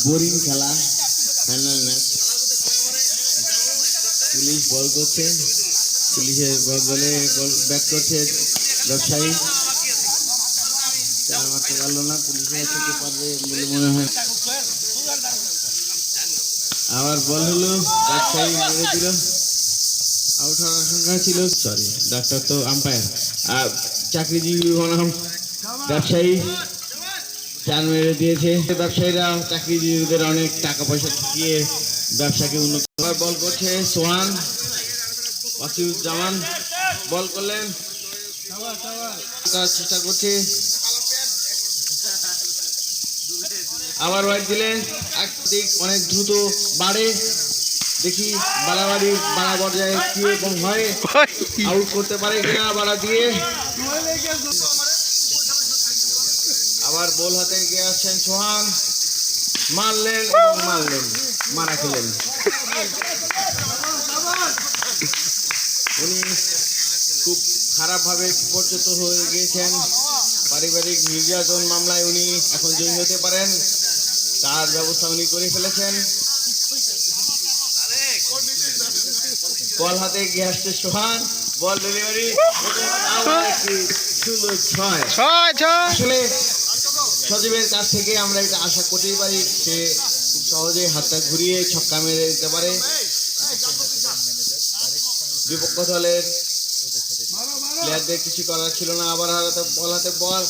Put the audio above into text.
Boring খেলা, final match. Police বল করছে, পুলিশের বলে বল ব্যাক করছে ব্যবসায়ী, চার মারতে পারলো না, পুলিশের থেকে পারবে বলে মনে হয়। আবার বল হলো, ব্যবসায়ী মেরে দিল, আউট হওয়ার আশঙ্কা ছিল। সরি, ডাক্তার তো আম্পায়ার, আর চাকরিজীবী বনাম ব্যবসায়ী চার মেরে দিয়েছে। ব্যবসায়ীরা চাকরিজীবীদের অনেক টাকা পয়সা ঠকিয়ে ব্যবসাকে উন্নত। বল করছে সোহান, ওয়াসিউজ্জামান বল করলেন, চেষ্টা করছে, আবার ওয়াইড দিলেন, একদিক অনেক দ্রুত বাড়ে, দেখি বাড়াবাড়ি বাড়া পর্যায়ে কি রকম হয়, আউট করতে পারে কিনা বাড়া দিয়ে। আবার বল হাতে এগিয়ে আসছেন সোহান, মারলেন মারা খেলেন। উনি খুব খারাপভাবে বিপর্যস্ত হয়ে গিয়েছেন, পারিবারিক নির্যাতন মামলায় উনি এখন জয়ী হতে পারেন, তার ব্যবস্থা উনি করে ফেলেছেন। বল হাতে এগিয়ে আসছে সোহান, বল ডেলিভারি, সুন্দর ছয়। আসলে সজীবের কাছ থেকে আমরা এটা আশা করতেই পারি, সে খুব সহজে হাতটা ঘুরিয়ে ছক্কা মেরে দিতে পারে। বিপক্ষ দলের প্লেয়ারদের কিছু করার ছিল না, আবার বল হাতে বল।